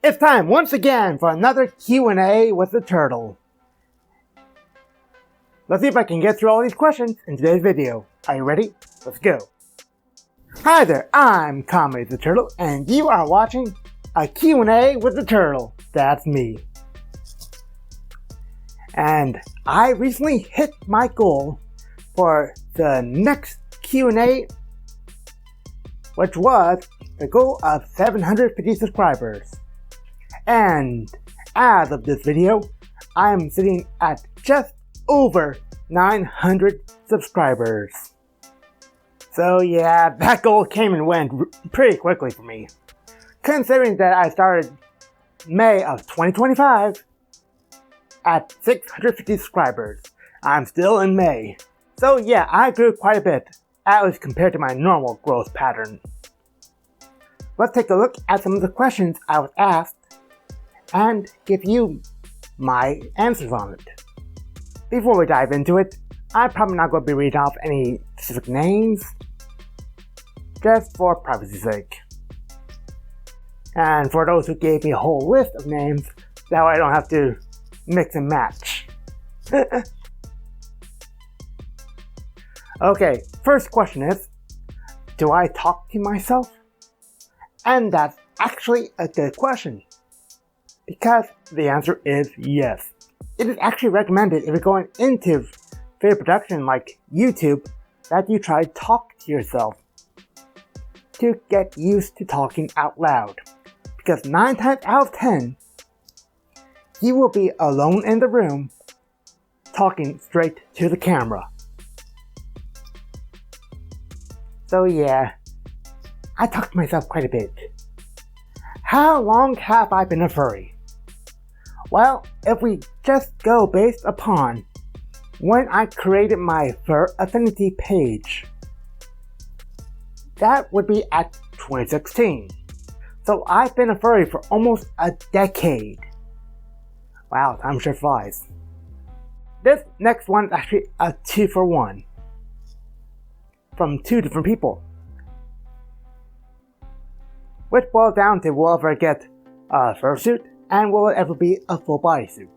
It's time once again for another Q&A with the turtle. Let's see if I can get through all these questions in today's video. Are you ready? Let's go. Hi there, I'm Kame the turtle, and you are watching a Q&A with the turtle. That's me. And I recently hit my goal for the next Q&A, which was the goal of 750 subscribers. And as of this video, I am sitting at just over 900 subscribers. So yeah, that goal came and went pretty quickly for me. Considering that I started May of 2025 at 650 subscribers. I'm still in May. So yeah, I grew quite a bit, at least compared to my normal growth pattern. Let's take a look at some of the questions I was asked and give you my answers on it. Before we dive into it, I'm probably not going to be reading off any specific names, just for privacy's sake. And for those who gave me a whole list of names, that way I don't have to mix and match. Okay, first question is, do I talk to myself? And that's actually a good question, because the answer is yes. It is actually recommended if you're going into video production like YouTube that you try to talk to yourself to get used to talking out loud, because 9 times out of 10 you will be alone in the room talking straight to the camera. So yeah, I talk to myself quite a bit. How long have I been a furry? Well, if we just go based upon when I created my fur affinity page, that would be at 2016. So I've been a furry for almost a decade. Wow, time sure flies. This next one is actually a 2-for-1 from 2 different people, which boils down to will I ever get a fursuit and will it ever be a full bodysuit?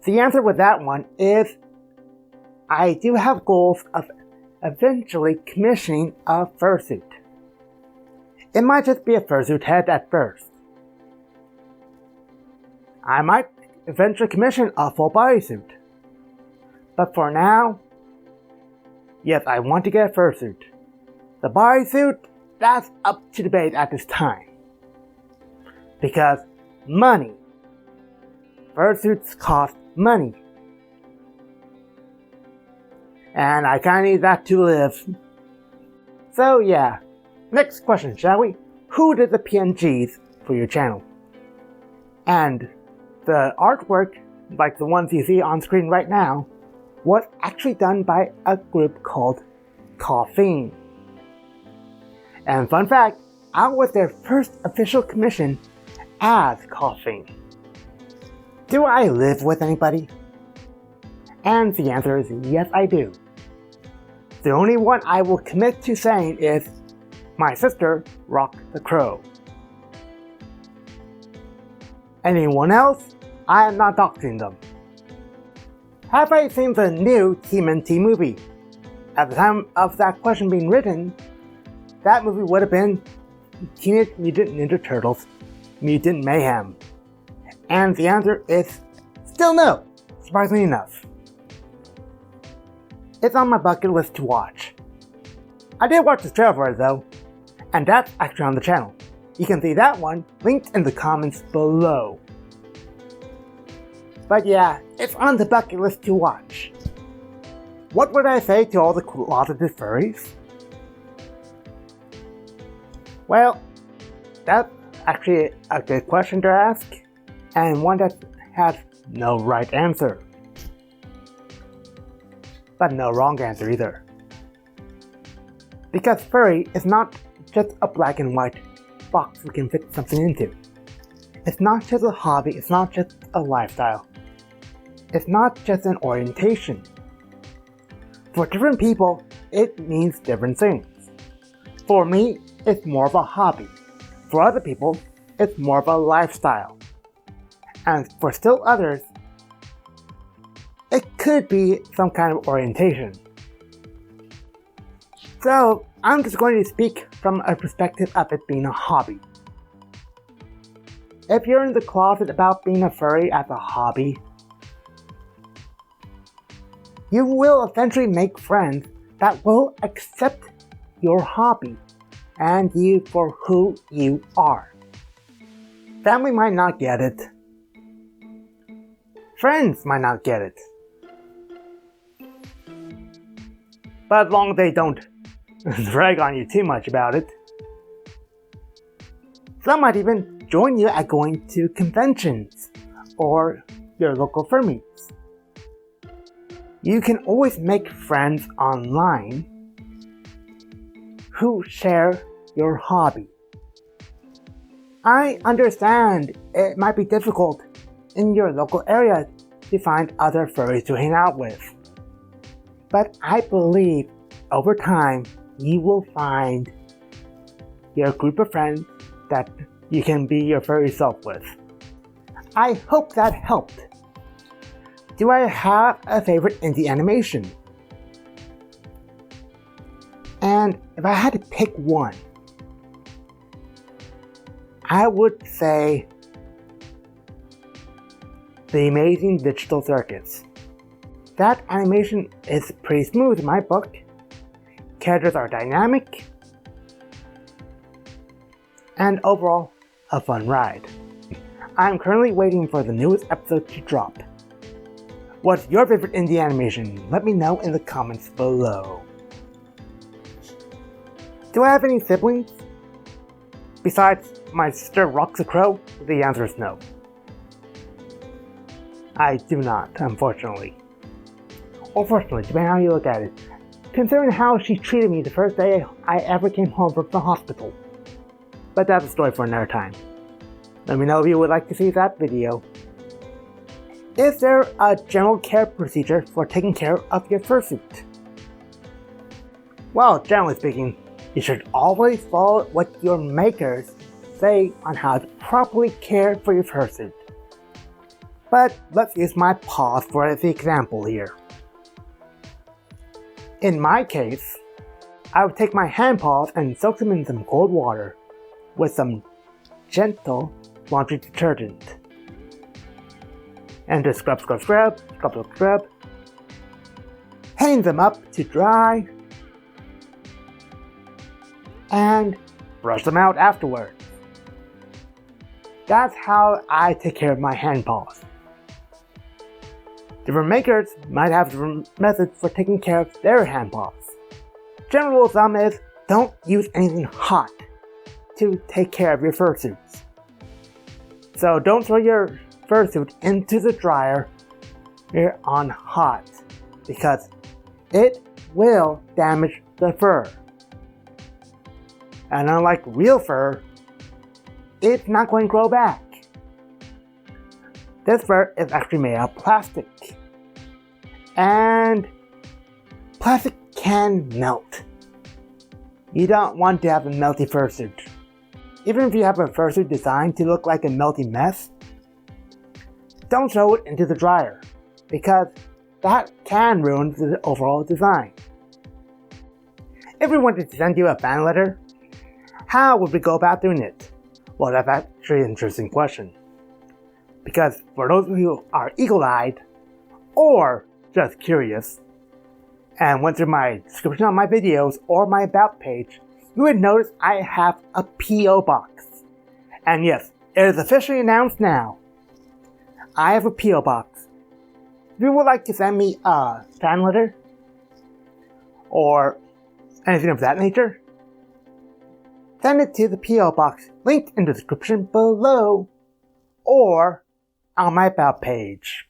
The answer with that one is I do have goals of eventually commissioning a fursuit. It might just be a fursuit head at first. I might eventually commission a full bodysuit. But for now, yes, I want to get a fursuit. The bodysuit, that's up to debate at this time. Because money. Fursuits cost money. And I kinda need that to live. So yeah, next question, shall we? Who did the PNGs for your channel? And the artwork, like the ones you see on screen right now, was actually done by a group called Kame. And fun fact, I was their first official commission as Kame. Do I live with anybody? And the answer is yes, I do. The only one I will commit to saying is my sister, Rock the Crow. Anyone else? I am not doxing them. Have I seen the new TMNT movie? At the time of that question being written, that movie would have been Teenage Mutant Ninja Turtles Mutant Mayhem. And the answer is still no, surprisingly enough. It's on my bucket list to watch. I did watch the trailer for it though, and that's actually on the channel. You can see that one linked in the comments below. But yeah, it's on the bucket list to watch. What would I say to all the closeted furries? Well, that's actually a good question to ask, and one that has no right answer. But no wrong answer either. Because furry is not just a black and white box we can fit something into. It's not just a hobby, it's not just a lifestyle. It's not just an orientation. For different people, it means different things. For me, it's more of a hobby. For other people, it's more of a lifestyle. And for still others, it could be some kind of orientation. So I'm just going to speak from a perspective of it being a hobby. If you're in the closet about being a furry as a hobby, you will eventually make friends that will accept your hobby and you for who you are. Family might not get it. Friends might not get it. But as long as they don't drag on you too much about it. Some might even join you at going to conventions or your local fur meets. You can always make friends online who share your hobby. I understand it might be difficult in your local area to find other furries to hang out with. But I believe over time you will find your group of friends that you can be your furry self with. I hope that helped. Do I have a favorite indie animation? And if I had to pick one, I would say The Amazing Digital Circus. That animation is pretty smooth in my book. Characters are dynamic, and overall, a fun ride. I'm currently waiting for the newest episode to drop. What's your favorite indie animation? Let me know in the comments below. Do I have any siblings? Besides my sister Rox the Crow, the answer is no. I do not, unfortunately. Or fortunately, depending on how you look at it, considering how she treated me the first day I ever came home from the hospital. But that's a story for another time. Let me know if you would like to see that video. Is there a general care procedure for taking care of your fursuit? Well, generally speaking, you should always follow what your makers say on how to properly care for your fursuit. But let's use my paws for the example here. In my case, I would take my hand paws and soak them in some cold water with some gentle laundry detergent. And just scrub, hang them up to dry, and brush them out afterwards. That's how I take care of my hand paws. Different makers might have different methods for taking care of their hand paws. General rule of thumb is don't use anything hot to take care of your fursuits. So don't throw your fursuit into the dryer here on hot because it will damage the fur. And unlike real fur, it's not going to grow back. This fur is actually made out of plastic. And plastic can melt. You don't want to have a melty fursuit. Even if you have a fursuit designed to look like a melty mess, don't throw it into the dryer, because that can ruin the overall design. If we wanted to send you a fan letter, how would we go about doing it? Well, that's actually an interesting question. Because for those of you who are eagle-eyed, or just curious, and went through my description on my videos or my about page, you would notice I have a P.O. box. And yes, it is officially announced now. I have a P.O. box. If you would like to send me a fan letter, or anything of that nature, send it to the P.O. box linked in the description below, or on my about page.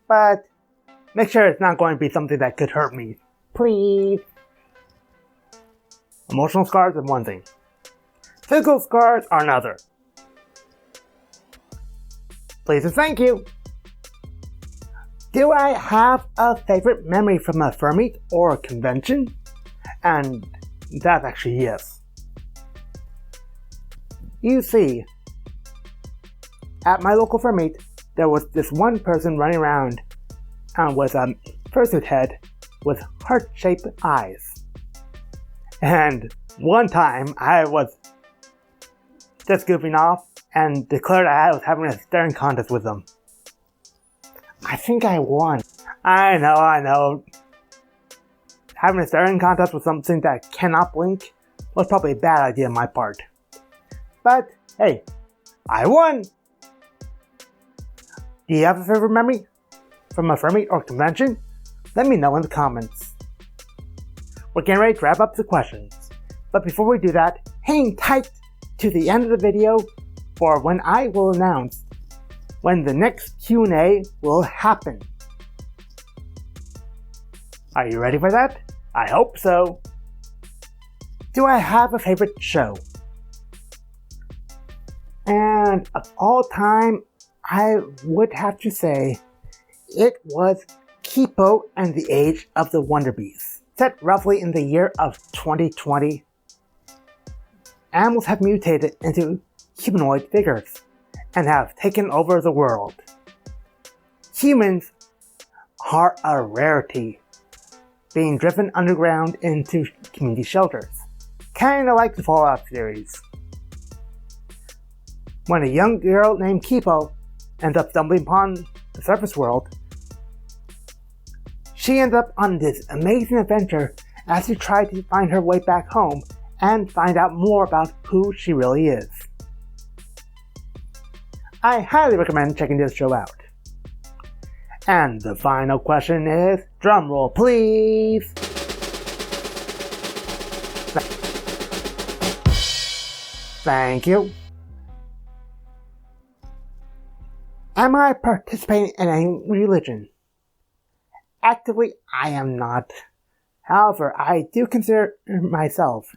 But make sure it's not going to be something that could hurt me, please. Emotional scars are one thing. Physical scars are another. Please and thank you. Do I have a favorite memory from a fur meet or a convention? And that's actually yes. You see, at my local fur meet, there was this one person running around with a fursuit head with heart-shaped eyes. And one time I was just goofing off and declared I was having a staring contest with them. I think I won. I know. Having a staring contest with something that cannot blink was probably a bad idea on my part. But hey, I won! Do you have a favorite memory from a fur meet or convention? Let me know in the comments. We're getting ready to wrap up the questions. But before we do that, hang tight to the end of the video for when I will announce when the next Q&A will happen. Are you ready for that? I hope so. Do I have a favorite show? And of all time, I would have to say it was Kame and the Age of the Wonder Beasts. Set roughly in the year of 2020, animals have mutated into humanoid figures and have taken over the world. Humans are a rarity, being driven underground into community shelters, kinda like the Fallout series. When a young girl named Kame ends up stumbling upon the surface world, she ends up on this amazing adventure as she tries to find her way back home and find out more about who she really is. I highly recommend checking this show out. And the final question is, drumroll please! Thank you. Am I participating in a religion? Actively, I am not. However, I do consider myself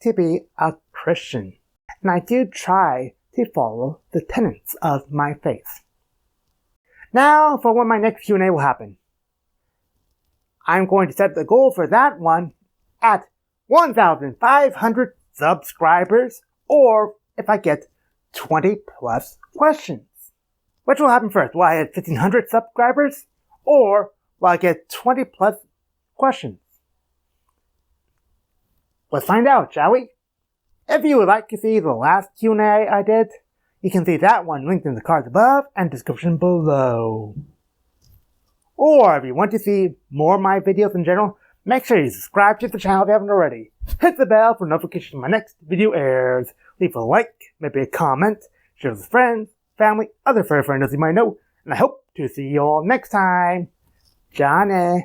to be a Christian, and I do try to follow the tenets of my faith. Now for when my next Q&A will happen. I'm going to set the goal for that one at 1,500 subscribers, or if I get 20 plus questions. Which will happen first? Will I hit 1,500 subscribers? Or will I get 20 plus questions? Let's find out, shall we? If you would like to see the last Q&A I did, you can see that one linked in the cards above and description below. Or if you want to see more of my videos in general, make sure you subscribe to the channel if you haven't already. Hit the bell for notifications when my next video airs. Leave a like, maybe a comment, share with friends, family, other furry friends you might know, and I hope to see you all next time. QnA.